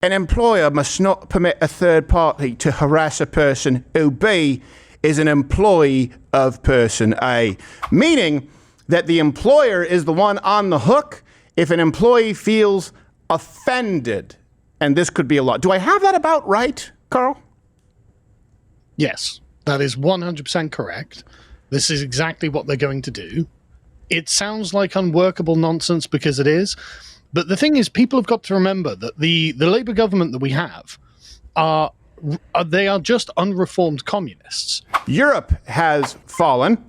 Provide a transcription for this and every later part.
an employer must not permit a third party to harass a person who, B, is an employee of person A, meaning that the employer is the one on the hook if an employee feels offended. And this could be a lot. Do I have that about right, Carl? Yes, that is 100% correct. This is exactly what they're going to do. It sounds like unworkable nonsense because it is. But the thing is, people have got to remember that the Labour government that we have they are just unreformed communists. Europe has fallen.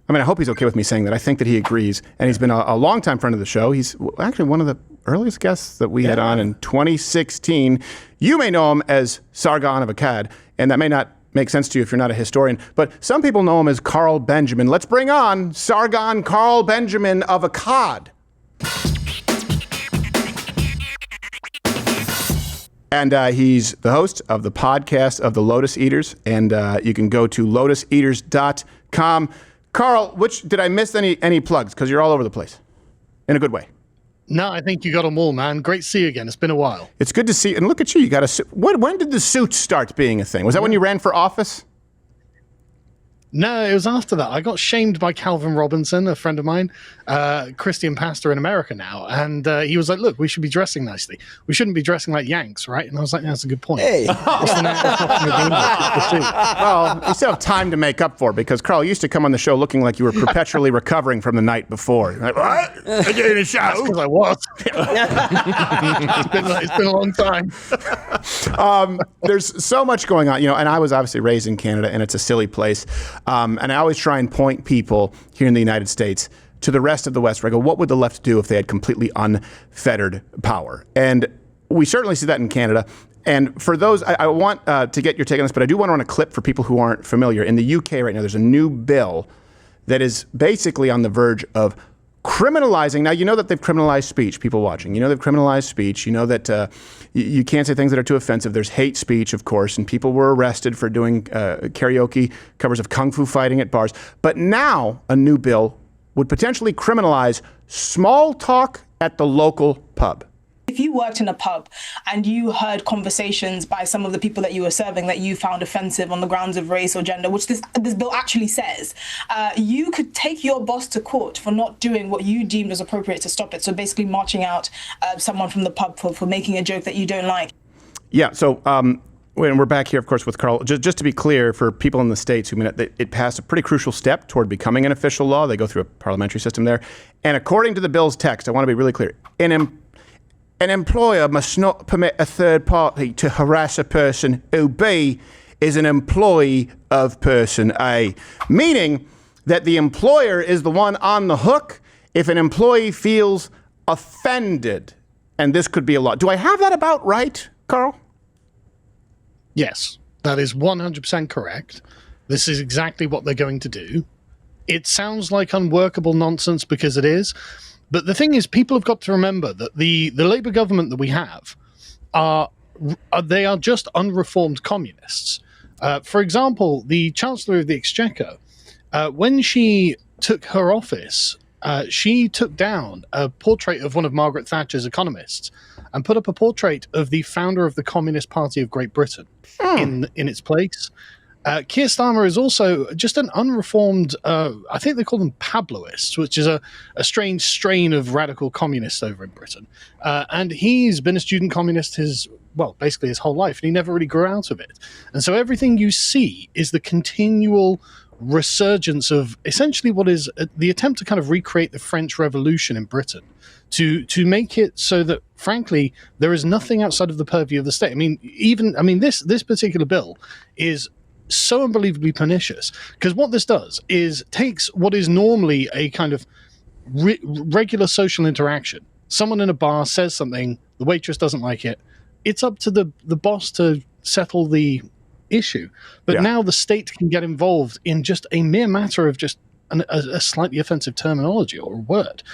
I mean, I hope he's okay with me saying that. I think that he agrees. And he's been a longtime friend of the show. He's actually one of the earliest guests that we had on in 2016. You may know him as Sargon of Akkad, and that may not make sense to you if you're not a historian, but some people know him as Carl Benjamin. Let's bring on Sargon Carl Benjamin of Akkad. And he's the host of the podcast of the Lotus Eaters, and you can go to lotuseaters.com. Carl, did I miss any plugs? Because you're all over the place, in a good way. No, I think you got them all, man. Great to see you again. It's been a while. It's good to see you. And look at you. You got a suit. When did the suit start being a thing? Was that when you ran for office? No, it was after that. I got shamed by Calvin Robinson, a friend of mine, Christian pastor in America now. And he was like, look, we should be dressing nicely. We shouldn't be dressing like Yanks, right? And I was like, that's a good point. Hey. Well, you still have time to make up for it because, Carl, you used to come on the show looking like you were perpetually recovering from the night before. Like, what? I did a show. That's because I was. It's been a long time. There's so much going on, and I was obviously raised in Canada, and it's a silly place. And I always try and point people here in the United States to the rest of the West where I go, what would the left do if they had completely unfettered power? And we certainly see that in Canada. And for those, I want to get your take on this, but I do want to run a clip for people who aren't familiar. In the UK right now, there's a new bill that is basically on the verge of criminalizing. Now, you know that they've criminalized speech, people watching. You know they've criminalized speech. You know that you can't say things that are too offensive. There's hate speech, of course, and people were arrested for doing karaoke covers of kung fu fighting at bars. But now a new bill would potentially criminalize small talk at the local pub. If you worked in a pub and you heard conversations by some of the people that you were serving that you found offensive on the grounds of race or gender, which this bill actually says, you could take your boss to court for not doing what you deemed was appropriate to stop it. So basically marching out someone from the pub for making a joke that you don't like. Yeah, so when we're back here, of course, with Carl, just to be clear for people in the States who it passed a pretty crucial step toward becoming an official law. They go through a parliamentary system there. And according to the bill's text, I want to be really clear, an employer must not permit a third party to harass a person who, B, is an employee of person A, meaning that the employer is the one on the hook if an employee feels offended. And this could be a lot. Do I have that about right, Carl? Yes, that is 100% correct. This is exactly what they're going to do. It sounds like unworkable nonsense because it is. But the thing is, people have got to remember that the Labour government that we have they are just unreformed communists. For example, the Chancellor of the Exchequer, when she took her office, she took down a portrait of one of Margaret Thatcher's economists and put up a portrait of the founder of the Communist Party of Great Britain in its place. Keir Starmer is also just an unreformed, I think they call them Pabloists, which is a strange strain of radical communists over in Britain. And he's been a student communist basically his whole life, and he never really grew out of it. And so everything you see is the continual resurgence of essentially what is the attempt to kind of recreate the French Revolution in Britain, to make it so that, frankly, there is nothing outside of the purview of the state. This particular bill is so unbelievably pernicious, because what this does is takes what is normally a kind of regular social interaction. Someone in a bar says something, the waitress doesn't like it, it's up to the boss to settle the issue. But now the state can get involved in just a mere matter of just a slightly offensive terminology or a word.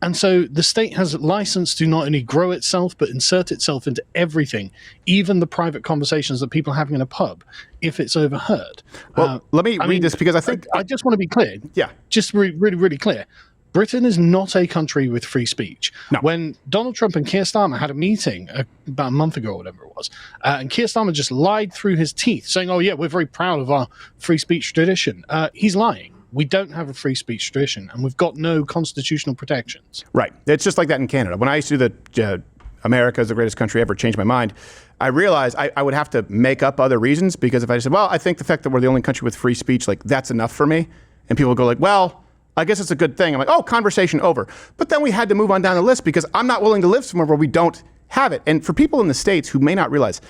And so the state has license to not only grow itself, but insert itself into everything, even the private conversations that people are having in a pub, if it's overheard. Well, let me read this because I think... I just want to be clear. Yeah. Just really, really clear. Britain is not a country with free speech. No. When Donald Trump and Keir Starmer had a meeting about a month ago or whatever it was, and Keir Starmer just lied through his teeth, saying, oh, yeah, we're very proud of our free speech tradition. He's lying. We don't have a free speech tradition, and we've got no constitutional protections. Right. It's just like that in Canada. When I used to do the America is the greatest country ever, changed my mind, I realized I would have to make up other reasons, because if I said, well, I think the fact that we're the only country with free speech, like, that's enough for me. And people would go like, well, I guess it's a good thing. I'm like, oh, conversation over. But then we had to move on down the list, because I'm not willing to live somewhere where we don't have it. And for people in the States who may not realize,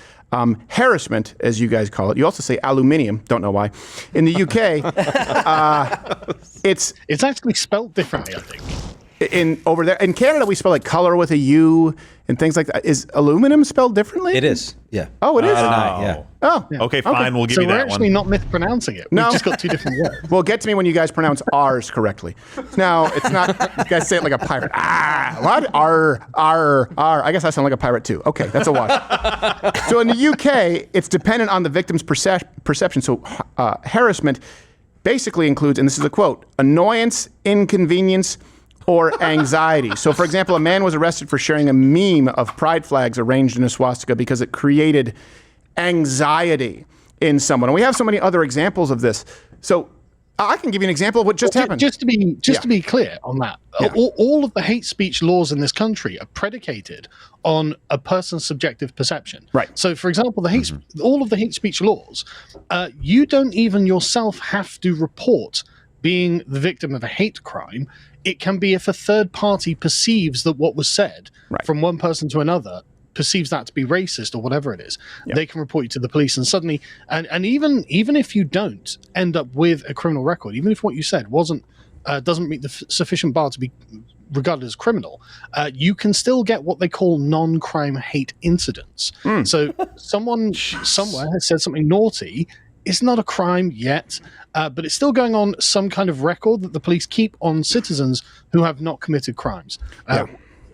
harassment, as you guys call it, you also say aluminium, don't know why. In the UK, it's actually spelled differently, I think. Over there in Canada, we spell like color with a U and things like that. Is aluminum spelled differently? It is. Yeah. Oh, it is. Yeah. Oh, Yeah. Okay, fine. We'll give you So we're that actually one. not mispronouncing it. No. We've just got two different words. Well, get to me when you guys pronounce R's correctly. No, it's not. You guys say it like a pirate. Ah, what? R. I guess I sound like a pirate too. Okay, that's a wash. So in the UK, it's dependent on the victim's perception. So harassment basically includes, and this is a quote, annoyance, inconvenience, or anxiety. So, for example, a man was arrested for sharing a meme of pride flags arranged in a swastika because it created anxiety in someone. And we have so many other examples of this. So I can give you an example of what just happened. Just to be clear on that, all of the hate speech laws in this country are predicated on a person's subjective perception. Right. So, for example, all of the hate speech laws, you don't even yourself have to report being the victim of a hate crime. It can be if a third party perceives that what was said from one person to another, perceives that to be racist or whatever it is, they can report you to the police. And suddenly, and even if you don't end up with a criminal record, even if what you said doesn't meet the sufficient bar to be regarded as criminal, you can still get what they call non-crime hate incidents. So someone somewhere has said something naughty. It's not a crime yet, but it's still going on some kind of record that the police keep on citizens who have not committed crimes.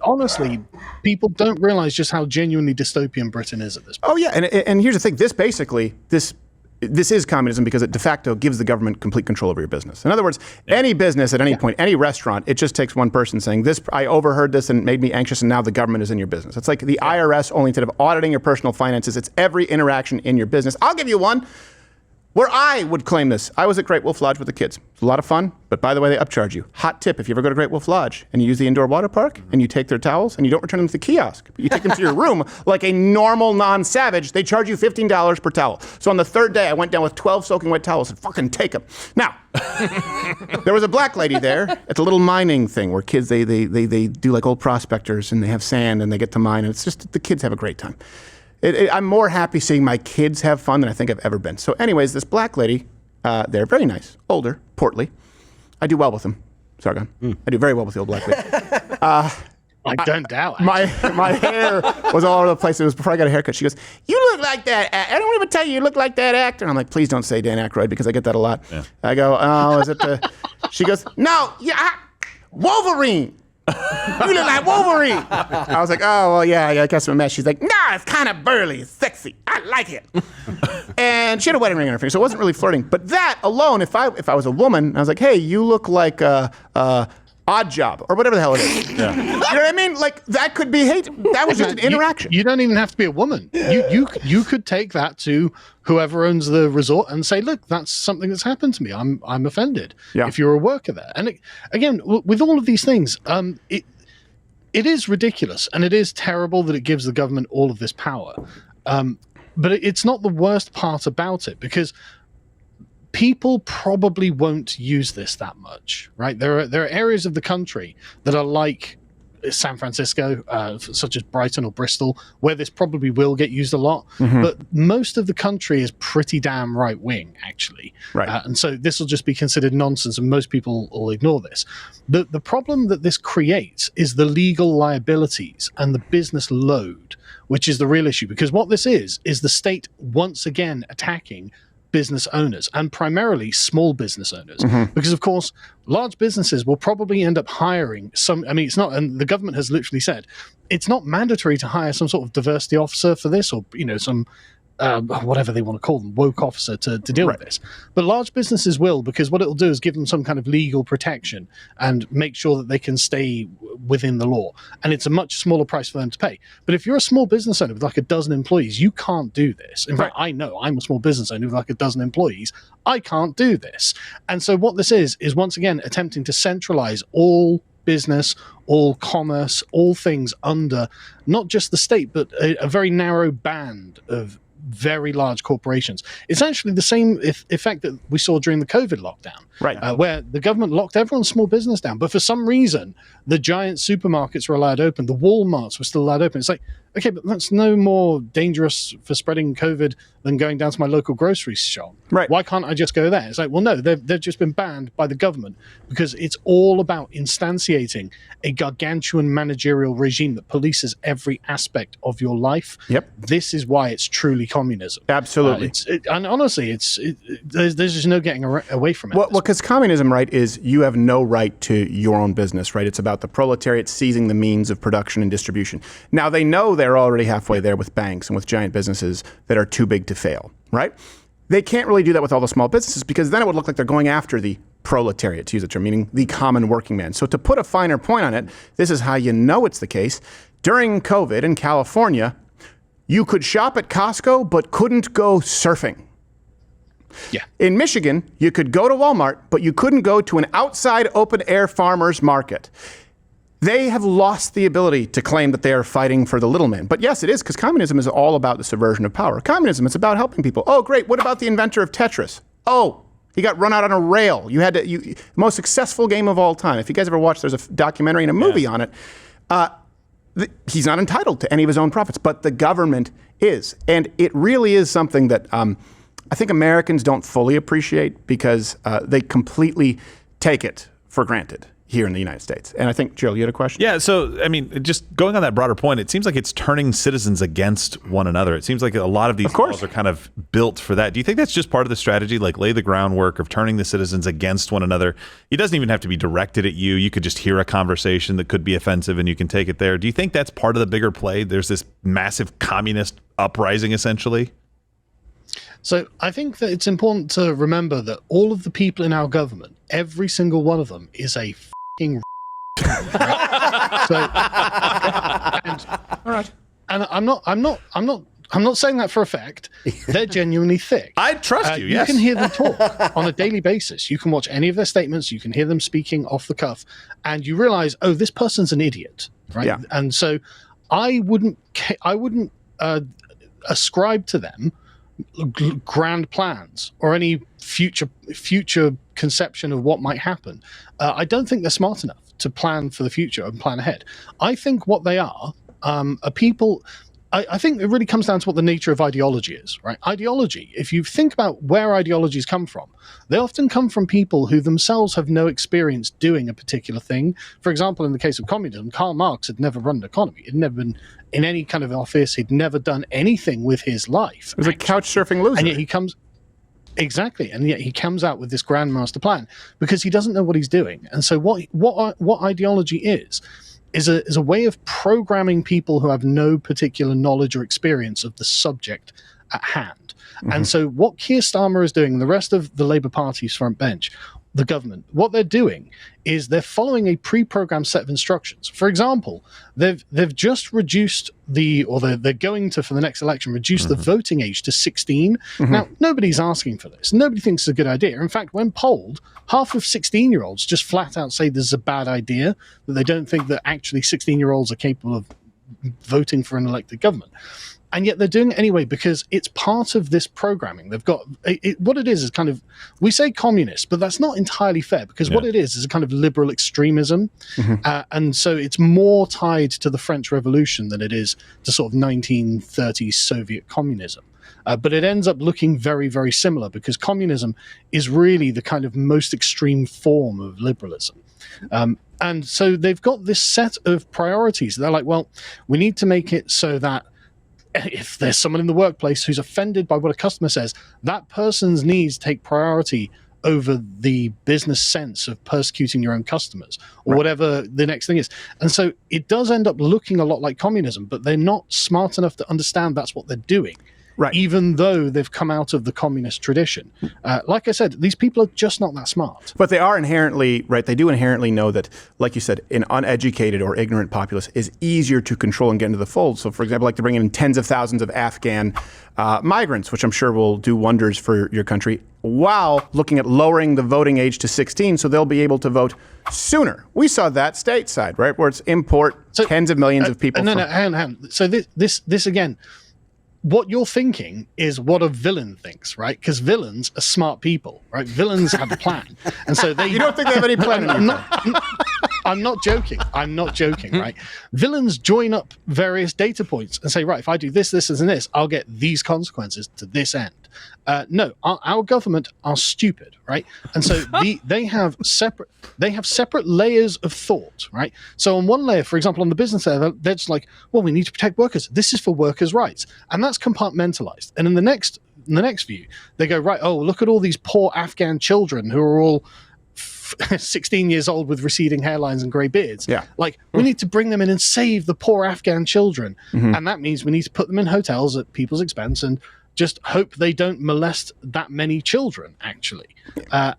Honestly, people don't realize just how genuinely dystopian Britain is at this point. Oh, yeah. And here's the thing. This is communism because it de facto gives the government complete control over your business. In other words, any business at any point, any restaurant, it just takes one person saying, "This, I overheard this and it made me anxious, and now the government is in your business." It's like the IRS, only instead of auditing your personal finances, it's every interaction in your business. I'll give you one where I would claim this. I was at Great Wolf Lodge with the kids. It's a lot of fun, but by the way, they upcharge you. Hot tip, if you ever go to Great Wolf Lodge and you use the indoor water park and you take their towels and you don't return them to the kiosk, but you take them to your room like a normal non-savage, they charge you $15 per towel. So on the third day, I went down with 12 soaking wet towels and fucking take them. Now, there was a black lady there at the little mining thing where kids, they do like old prospectors and they have sand and they get to mine, and it's just, the kids have a great time. I'm more happy seeing my kids have fun than I think I've ever been. So anyways, this black lady, they're very nice, older, portly. I do well with them, Sargon. I do very well with the old black lady. I don't doubt. My hair was all over the place. It was before I got a haircut. She goes, "You look like that. I don't even tell you look like that actor." And I'm like, "Please don't say Dan Aykroyd," because I get that a lot. Yeah. I go, "Oh, is it the..." She goes, "No, Wolverine. You look like Wolverine." I was like, "Oh, well, yeah, I guess I'm a mess." She's like, "Nah, it's kind of burly. It's sexy. I like it." And she had a wedding ring on her finger, so it wasn't really flirting. But that alone, if I was a woman, I was like, "Hey, you look like Odd Job," or whatever the hell it is. Yeah. You know what I mean? Like, that could be hate. That was just an interaction. You don't even have to be a woman. You could take that to whoever owns the resort and say, "Look, that's something that's happened to me. I'm offended." Yeah. If you're a worker there, and again, with all of these things, it is ridiculous and it is terrible that it gives the government all of this power. But it's not the worst part about it, because people probably won't use this that much, right? There are areas of the country that are like San Francisco, such as Brighton or Bristol, where this probably will get used a lot. Mm-hmm. But most of the country is pretty damn right wing, actually. Right. And so this will just be considered nonsense, and most people will ignore this. The problem that this creates is the legal liabilities and the business load, which is the real issue. Because what this is the state once again attacking business owners, and primarily small business owners, because of course large businesses will probably end up hiring some. I mean, it's not, and the government has literally said it's not mandatory to hire some sort of diversity officer for this, or some whatever they want to call them, woke officer to deal with this. But large businesses will, because what it'll do is give them some kind of legal protection and make sure that they can stay within the law. And it's a much smaller price for them to pay. But if you're a small business owner with like a dozen employees, you can't do this. In fact, I know I'm a small business owner with like a dozen employees. I can't do this. And so what this is once again attempting to centralize all business, all commerce, all things under not just the state, but a very narrow band of very large corporations. It's actually the same effect that we saw during the COVID lockdown, where the government locked everyone's small business down. But for some reason, the giant supermarkets were allowed open. The Walmarts were still allowed open. It's like, okay, but that's no more dangerous for spreading COVID than going down to my local grocery shop. Right. Why can't I just go there? It's like, well, no, they've just been banned by the government because it's all about instantiating a gargantuan managerial regime that polices every aspect of your life. Yep. This is why it's truly communism. Absolutely. And honestly, there's just no getting away from it. Well, because communism, right, is you have no right to your own business, right? It's about the proletariat seizing the means of production and distribution. Now, they know they're already halfway there with banks and with giant businesses that are too big to fail, right? They can't really do that with all the small businesses because then it would look like they're going after the proletariat, to use a term, meaning the common working man. So to put a finer point on it, this is how you know it's the case. During COVID in California, you could shop at Costco but couldn't go surfing. Yeah. In Michigan, you could go to Walmart, but you couldn't go to an outside open-air farmer's market. They have lost the ability to claim that they are fighting for the little man. But yes, it is, because communism is all about the subversion of power. Communism is about helping people. Oh, great. What about the inventor of Tetris? Oh, he got run out on a rail. Most successful game of all time. If you guys ever watched, there's a documentary and a movie on it. He's not entitled to any of his own profits, but the government is. And it really is something that I think Americans don't fully appreciate because they completely take it for granted here in the United States. And I think, Jill, you had a question? Yeah, so, I mean, just going on that broader point, it seems like it's turning citizens against one another. It seems like a lot of these laws are kind of built for that. Do you think that's just part of the strategy, like lay the groundwork of turning the citizens against one another? It doesn't even have to be directed at you. You could just hear a conversation that could be offensive and you can take it there. Do you think that's part of the bigger play? There's this massive communist uprising, essentially? So I think that it's important to remember that all of the people in our government, every single one of them is a f***ing right? So, all right. And I'm not saying that for effect. They're genuinely thick. I trust you. Yes. You can hear them talk on a daily basis. You can watch any of their statements. You can hear them speaking off the cuff, and you realize, oh, this person's an idiot, right? Yeah. And so I wouldn't ascribe to them grand plans or any future conception of what might happen. I don't think they're smart enough to plan for the future and plan ahead. I think what they are people. I think it really comes down to what the nature of ideology is, right? Ideology, if you think about where ideologies come from, they often come from people who themselves have no experience doing a particular thing. For example, in the case of communism, Karl Marx had never run an economy. He'd never been in any kind of office. He'd never done anything with his life. He was a couch surfing loser. And yet he comes... Exactly, and yet he comes out with this grand master plan because he doesn't know what he's doing. And so what ideology is a way of programming people who have no particular knowledge or experience of the subject at hand. Mm-hmm. And so what Keir Starmer is doing, and the rest of the Labour Party's front bench, the government, what they're doing is they're following a pre-programmed set of instructions. For example, they've just reduced they're going to, for the next election, reduce the voting age to 16. Mm-hmm. Now, nobody's asking for this. Nobody thinks it's a good idea. In fact, when polled, half of 16-year-olds just flat out say this is a bad idea, that they don't think that actually 16-year-olds are capable of voting for an elected government. And yet they're doing it anyway because it's part of this programming. They've got what it is kind of, we say communist, but that's not entirely fair because what it is a kind of liberal extremism. Mm-hmm. And so it's more tied to the French Revolution than it is to sort of 1930s Soviet communism. But it ends up looking very, very similar because communism is really the kind of most extreme form of liberalism. And so they've got this set of priorities. They're like, well, we need to make it so that if there's someone in the workplace who's offended by what a customer says, that person's needs take priority over the business sense of persecuting your own customers or whatever the next thing is. And so it does end up looking a lot like communism, but they're not smart enough to understand that's what they're doing. Right. even though they've come out of the communist tradition. Like I said, these people are just not that smart. But they are inherently, right, they do inherently know that, like you said, an uneducated or ignorant populace is easier to control and get into the fold. So, for example, like to bring in tens of thousands of Afghan migrants, which I'm sure will do wonders for your country, while looking at lowering the voting age to 16 so they'll be able to vote sooner. We saw that stateside, right, where it's import tens of millions of people. No, hang on. So this again, what you're thinking is what a villain thinks, right? Because villains are smart people, right? Villains have a plan. And so they... You don't think they have any plan? I'm not joking, right? Villains join up various data points and say, right, if I do this, this, and this, I'll get these consequences to this end. No, our government are stupid, right? And so they have separate layers of thought, right? So on one layer, for example, on the business layer, they're just like, well, we need to protect workers. This is for workers' rights, and that's compartmentalized. And in the next view, they go, right, oh, look at all these poor Afghan children who are all 16 years old with receding hairlines and grey beards. Yeah. Like, we need to bring them in and save the poor Afghan children. And that means we need to put them in hotels at people's expense and just hope they don't molest that many children, actually.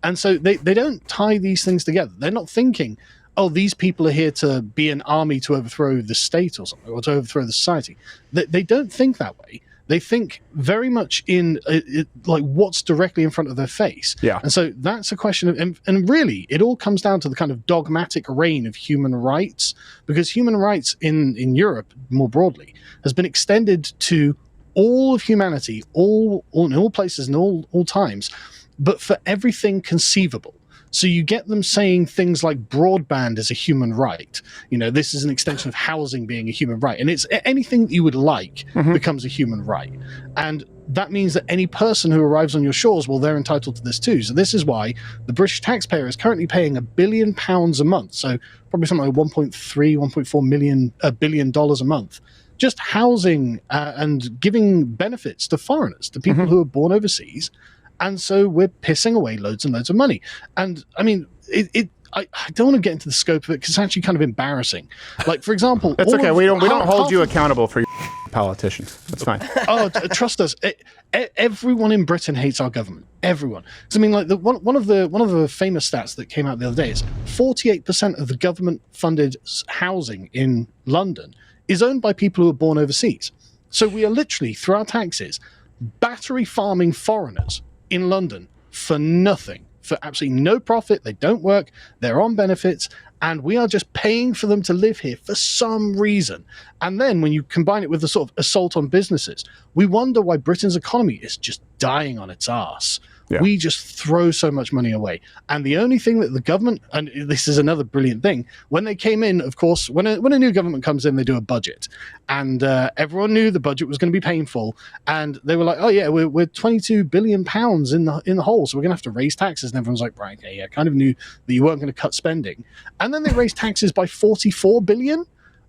And so they don't tie these things together. They're not thinking, oh, these people are here to be an army to overthrow the state or something, or to overthrow the society. They don't think that way. They think very much in like what's directly in front of their face. Yeah. And so that's a question of, and really, it all comes down to the kind of dogmatic reign of human rights, because human rights in Europe, more broadly, has been extended to all of humanity, in all places and all times, but for everything conceivable. So you get them saying things like broadband is a human right. You know, this is an extension of housing being a human right. And it's anything that you would like becomes a human right. And that means that any person who arrives on your shores, well, they're entitled to this too. So this is why the British taxpayer is currently paying £1 billion a month. So probably something like 1.4 billion dollars a month. Just housing and giving benefits to foreigners, to people who are born overseas. And so we're pissing away loads and loads of money. And I mean, I don't want to get into the scope of it because it's actually kind of embarrassing. Like, for example, That's okay. We don't hold you accountable for your politicians. That's fine. Trust us. Everyone in Britain hates our government. Everyone. So I mean, like one of the famous stats that came out the other day is 48% of the government-funded housing in London is owned by people who are born overseas. So we are literally, through our taxes, battery farming foreigners in London for nothing, for absolutely no profit. They don't work, they're on benefits, and we are just paying for them to live here for some reason. And then when you combine it with the sort of assault on businesses, we wonder why Britain's economy is just dying on its arse. Yeah. We just throw so much money away. And the only thing that the government, and this is another brilliant thing, when they came in, of course, when a new government comes in, they do a budget. And everyone knew the budget was going to be painful. And they were like, oh yeah, we're 22 billion pounds in the hole, so we're going to have to raise taxes. And everyone's like, right, okay, yeah, kind of knew that you weren't going to cut spending. And then they raised taxes by 44 billion.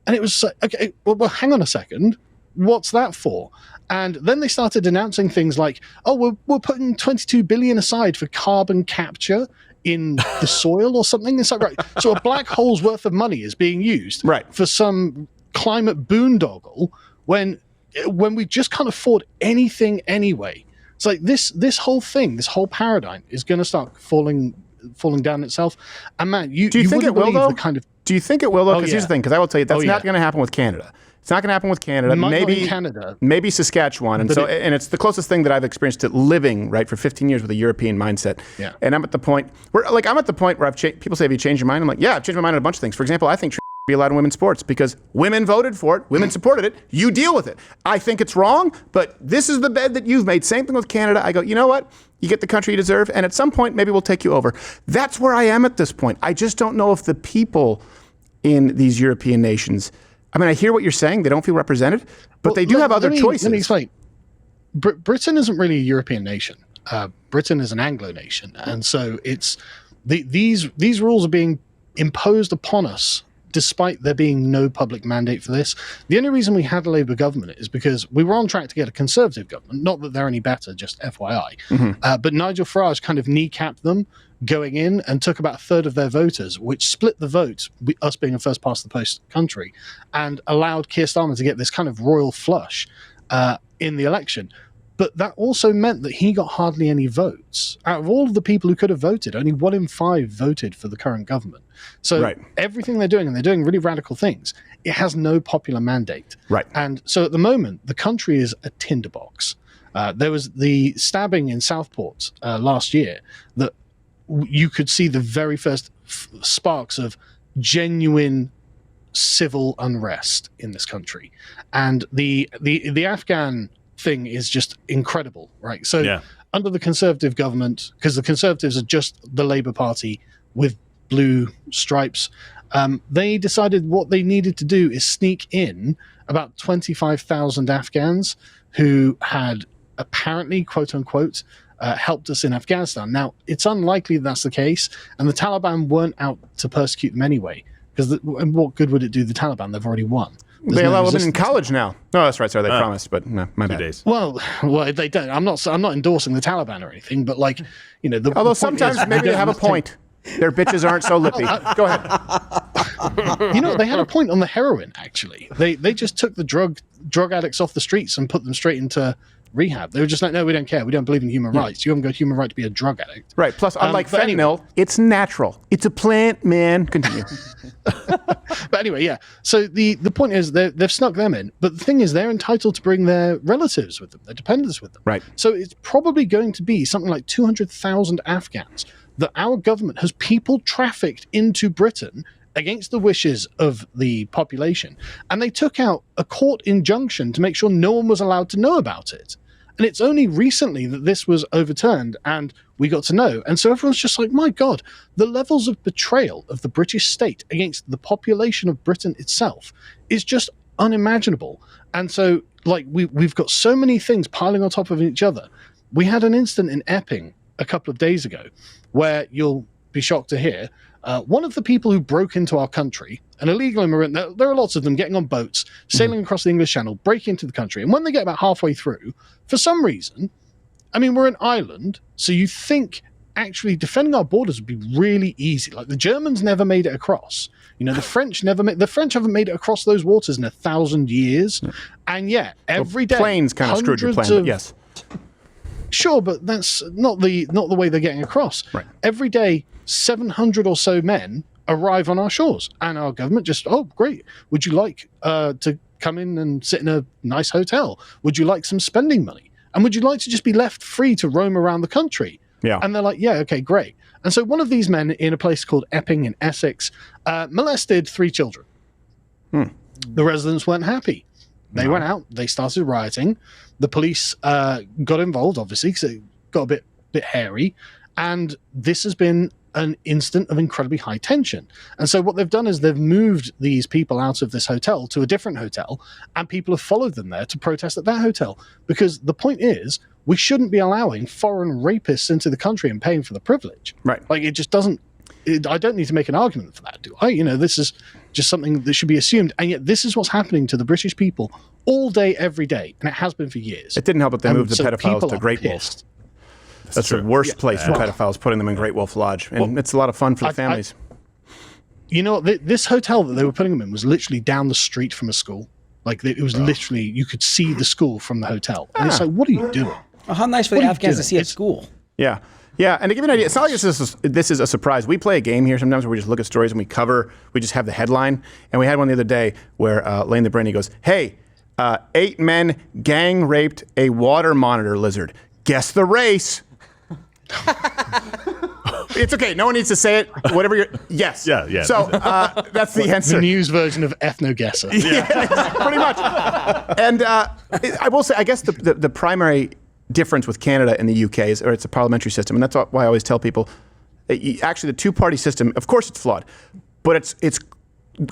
And it was like, okay, well, hang on a second. What's that for? And then they started announcing things like, oh, we're putting 22 billion aside for carbon capture in the soil or something. It's like, right, so a black hole's worth of money is being used for some climate boondoggle when we just can't afford anything anyway. It's like this whole thing, this whole paradigm is going to start falling down itself. And man, do you think it will though? Do you think it will though? Because here's the thing, because I will tell you that's not going to happen with Canada. It's not going to happen with Canada. Maybe Saskatchewan, and it's the closest thing that I've experienced to living for 15 years with a European mindset. Yeah. And I'm at the point where people say, "Have you changed your mind?" I'm like, "Yeah, I've changed my mind on a bunch of things." For example, I think should be allowed in women's sports because women voted for it, women supported it. You deal with it. I think it's wrong, but this is the bed that you've made. Same thing with Canada. I go, you know what? You get the country you deserve, and at some point, maybe we'll take you over. That's where I am at this point. I just don't know if the people in these European nations. I mean, I hear what you're saying. They don't feel represented, but they do have other choices. Let me explain. Britain isn't really a European nation. Britain is an Anglo nation. And so it's these rules are being imposed upon us despite there being no public mandate for this. The only reason we had a Labour government is because we were on track to get a Conservative government. Not that they're any better, just FYI. But Nigel Farage kind of kneecapped them going in and took about a third of their voters, which split the vote, us being a first past the post country, and allowed Keir Starmer to get this kind of royal flush in the election. But that also meant that he got hardly any votes. Out of all of the people who could have voted, only 1 in 5 voted for the current government. So everything they're doing, and they're doing really radical things, it has no popular mandate. Right. And so at the moment, the country is a tinderbox. There was the stabbing in Southport last year that you could see the very first sparks of genuine civil unrest in this country. And the Afghan thing is just incredible, right? So under the Conservative government, because the Conservatives are just the Labour Party with blue stripes, they decided what they needed to do is sneak in about 25,000 Afghans who had apparently, quote unquote, helped us in Afghanistan. Now, it's unlikely that's the case, and the Taliban weren't out to persecute them anyway, because what good would it do the Taliban? They've already won. They allow women in college now. No, that's right. Sorry, they promised, but no, my bad. Days. Well, they don't. I'm not endorsing the Taliban or anything, but like, although sometimes maybe they have a point. Their bitches aren't so lippy. Go ahead. They had a point on the heroin. Actually, they just took the drug addicts off the streets and put them straight into rehab. They were just like, no, we don't care. We don't believe in human rights. You haven't got a human right to be a drug addict. Right. Plus, unlike fentanyl, it's natural. It's a plant, man. Continue. But anyway, yeah. So the point is they've snuck them in. But the thing is, they're entitled to bring their relatives with them, their dependents with them. Right. So it's probably going to be something like 200,000 Afghans that our government has people trafficked into Britain against the wishes of the population. And they took out a court injunction to make sure no one was allowed to know about it. And it's only recently that this was overturned and we got to know. And so everyone's just like, my God, the levels of betrayal of the British state against the population of Britain itself is just unimaginable. And so, like, we've got so many things piling on top of each other. We had an incident in Epping a couple of days ago where you'll be shocked to hear one of the people who broke into our country, an illegal immigrant, there are lots of them getting on boats, sailing across the English Channel, break into the country. And when they get about halfway through, for some reason, I mean, we're an island, so you think actually defending our borders would be really easy. Like the Germans never made it across. The French haven't made it across those waters in 1,000 years. And yet, every day, planes kind of screwed your plan, but yes. Sure, but that's not the way they're getting across. Right. Every day, 700 or so men arrive on our shores, and our government just, oh, great. Would you like to come in and sit in a nice hotel? Would you like some spending money? And would you like to just be left free to roam around the country? Yeah. And they're like, yeah, okay, great. And so one of these men in a place called Epping in Essex molested 3 children. The residents weren't happy. They went out, they started rioting. The police got involved, obviously, because it got a bit hairy. And this has been an instant of incredibly high tension. And so what they've done is they've moved these people out of this hotel to a different hotel, and people have followed them there to protest at that hotel. Because the point is, we shouldn't be allowing foreign rapists into the country and paying for the privilege. Right. Like, it just doesn't... I don't need to make an argument for that, do I? This is just something that should be assumed. And yet this is what's happening to the British people all day, every day. And it has been for years. It didn't help that they moved the pedophiles to Great Wolf. That's true. the worst place for pedophiles, putting them in Great Wolf Lodge. And it's a lot of fun for the families. This hotel that they were putting them in was literally down the street from a school. Like, it was literally, you could see the school from the hotel. And it's like, what are you doing? Well, how nice for the Afghans to see at school. Yeah. Yeah, and to give you an idea, it's not like this is a surprise. We play a game here sometimes where we just look at stories and we just have the headline. And we had one the other day where Lane the Brainy goes, hey, 8 men gang raped a water monitor lizard. Guess the race. It's okay. No one needs to say it. Whatever you're... Yes. Yeah. So that's the answer. The news version of Ethno-Guesser. Yeah, pretty much. And I will say, I guess the primary difference with Canada and the UK is, or it's a parliamentary system, and that's why I always tell people, actually the 2-party system, of course it's flawed, but it's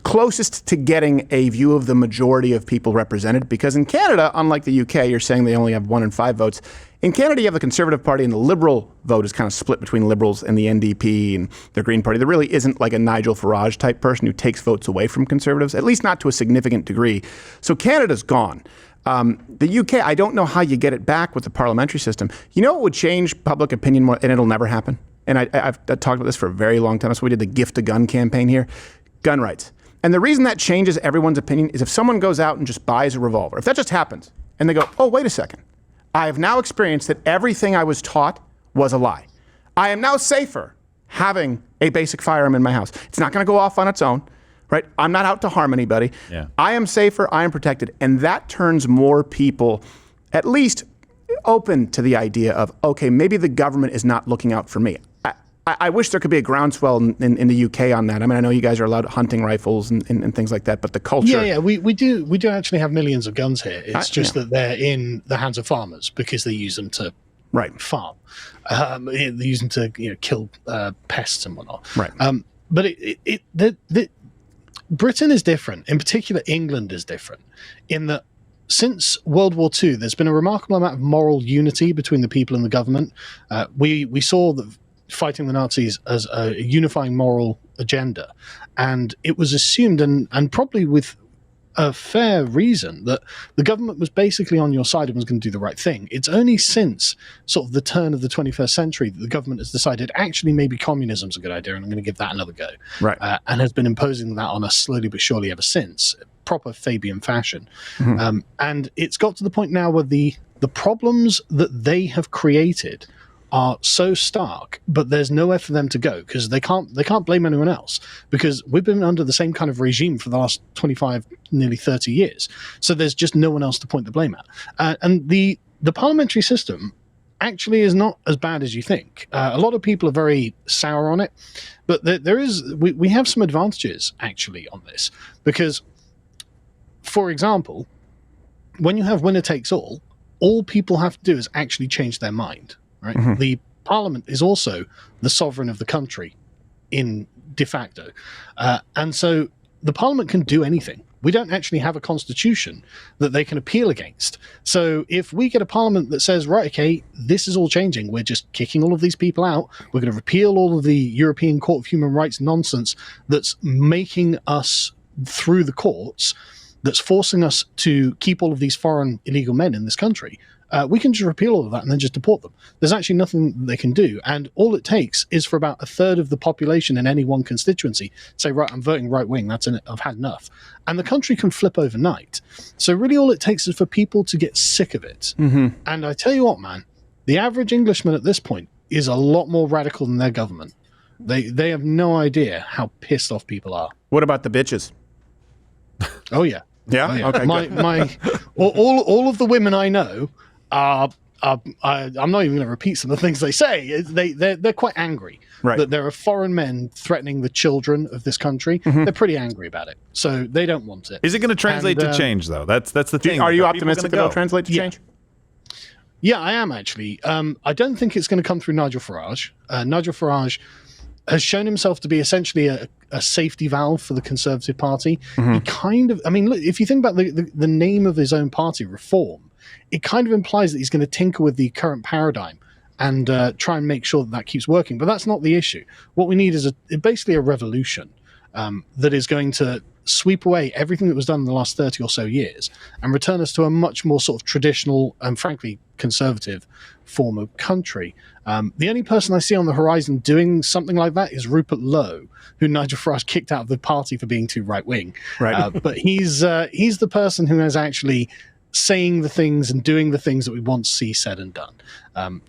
closest to getting a view of the majority of people represented, because in Canada, unlike the UK, you're saying they only have 1 in 5 votes. In Canada, you have the Conservative Party, and the Liberal vote is kind of split between Liberals and the NDP and the Green Party. There really isn't like a Nigel Farage type person who takes votes away from Conservatives, at least not to a significant degree. So Canada's gone. The UK, I don't know how you get it back with the parliamentary system. You know what would change public opinion more, and it'll never happen? And I've talked about this for a very long time. That's why we did the Gift a Gun campaign here. Gun rights. And the reason that changes everyone's opinion is if someone goes out and just buys a revolver. If that just happens, and they go, oh, wait a second. I have now experienced that everything I was taught was a lie. I am now safer having a basic firearm in my house. It's not going to go off on its own, right? I'm not out to harm anybody. Yeah. I am safer, I am protected. And that turns more people at least open to the idea of, okay, maybe the government is not looking out for me. I wish there could be a groundswell in the UK on that. I mean, I know you guys are allowed hunting rifles and things like that, but the culture... Yeah, we do actually have millions of guns here. It's just that they're in the hands of farmers because they use them to farm. They use them to kill pests and whatnot. Right. But Britain is different. In particular, England is different in that since World War II, there's been a remarkable amount of moral unity between the people and the government. We saw that fighting the Nazis as a unifying moral agenda. And it was assumed, and probably with a fair reason, that the government was basically on your side and was going to do the right thing. It's only since sort of the turn of the 21st century that the government has decided, actually, maybe communism's a good idea, and I'm going to give that another go. Right. And has been imposing that on us slowly but surely ever since, proper Fabian fashion. And it's got to the point now where the problems that they have created are so stark, but there's nowhere for them to go because they can't blame anyone else, because we've been under the same kind of regime for the last 25, nearly 30 years. So there's just no one else to point the blame at. And the parliamentary system actually is not as bad as you think. A lot of people are very sour on it, but we have some advantages actually on this, because, for example, when you have winner takes all people have to do is actually change their mind. Right. The parliament is also the sovereign of the country in de facto. And so the parliament can do anything. We don't actually have a constitution that they can appeal against. So if we get a parliament that says, right, okay, this is all changing, we're just kicking all of these people out, we're going to repeal all of the European Court of Human Rights nonsense that's making us through the courts, that's forcing us to keep all of these foreign illegal men in this country, we can just repeal all of that and then just deport them. There's actually nothing they can do. And all it takes is for about a third of the population in any one constituency say, right, I'm voting right wing, that's it, I've had enough. And the country can flip overnight. So really all it takes is for people to get sick of it. And I tell you what, man, the average Englishman at this point is a lot more radical than their government. They have no idea how pissed off people are. What about the bitches? Oh, yeah. Yeah? Oh, yeah. Okay, all of the women I know I'm not even going to repeat some of the things they say. They're quite angry that there are foreign men threatening the children of this country. They're pretty angry about it, so they don't want it. Is it going to translate to change, though? That's the thing. Are you optimistic that it'll translate to change? Yeah, I am actually. I don't think it's going to come through Nigel Farage. Nigel Farage has shown himself to be essentially a safety valve for the Conservative Party. He kind of, I mean, look, if you think about the name of his own party, Reform, it kind of implies that he's going to tinker with the current paradigm and try and make sure that keeps working. But that's not the issue. What we need is basically a revolution that is going to sweep away everything that was done in the last 30 or so years and return us to a much more sort of traditional and frankly conservative form of country. The only person I see on the horizon doing something like that is Rupert Lowe, who Nigel Farage kicked out of the party for being too right-wing. Right. But he's the person who has actually saying the things and doing the things that we want to see said and done.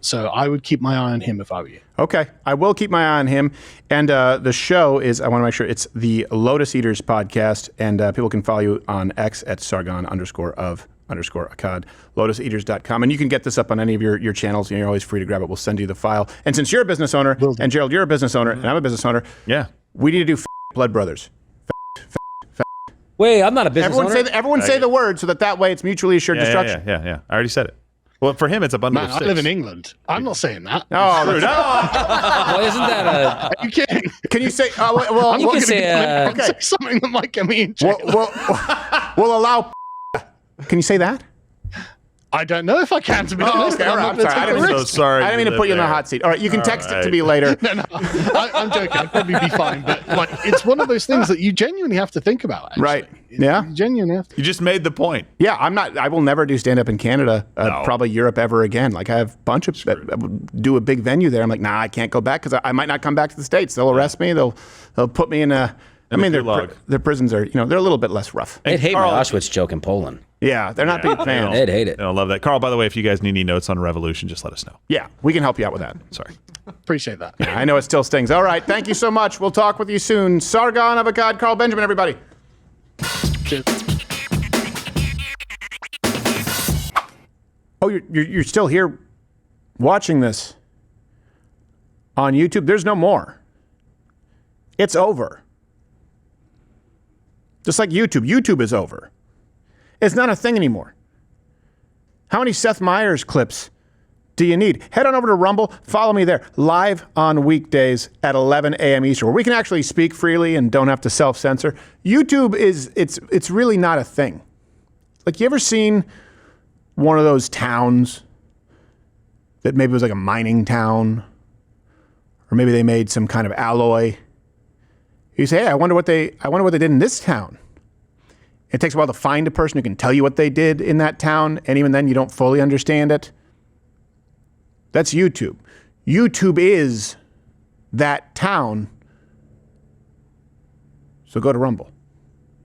So I would keep my eye on him if I were you. Okay, I will keep my eye on him. And the show is, I want to make sure it's the Lotus Eaters podcast, and people can follow you on X at Sargon_of_Akkad, lotuseaters.com. And you can get this up on any of your channels, and you're always free to grab it. We'll send you the file. And since you're a business owner, and Gerald, you're a business owner, and I'm a business owner, we need to do Blood Brothers. Wait, I'm not a business owner. Everyone say the word so that way it's mutually assured destruction. Yeah. I already said it. Well, for him, it's a bundle of six. I live in England. I'm not saying that. Oh, no. Well, isn't that a... Are you kidding? Can you say... well, you can say... say something that might get me in jail. We'll allow... Can you say that? I don't know if I can, to be honest. Okay, I'm sorry. I'm so sorry. I didn't mean to put you in the hot seat. All right, you can text it to me later. No, I'm joking. I'd probably be fine. But it's one of those things that you genuinely have to think about, actually. Right. Yeah. You genuinely have to. You just made the point. Yeah, I will never do stand-up in Canada, probably Europe ever again. Like, I have a bunch of... do a big venue there. I'm like, nah, I can't go back because I might not come back to the States. They'll arrest me. They'll put me in a... I mean, their prisons are, they're a little bit less rough. They'd hate my Auschwitz joke in Poland. Yeah, they're not big fans. They'd hate it. I love that. Carl, by the way, if you guys need any notes on Revolution, just let us know. Yeah, we can help you out with that. Sorry. Appreciate that. Yeah, I know it still stings. All right, thank you so much. We'll talk with you soon. Sargon of Akkad, Carl Benjamin, everybody. Cheers. Oh, you're still here watching this on YouTube? There's no more. It's over. Just like YouTube. YouTube is over. It's not a thing anymore. How many Seth Meyers clips do you need? Head on over to Rumble. Follow me there. Live on weekdays at 11 a.m. Eastern, where we can actually speak freely and don't have to self-censor. YouTube it's really not a thing. Like, you ever seen one of those towns that maybe was like a mining town, or maybe they made some kind of alloy? You say, hey, I wonder what they did in this town. It takes a while to find a person who can tell you what they did in that town, and even then you don't fully understand it. That's YouTube. YouTube is that town. So go to Rumble.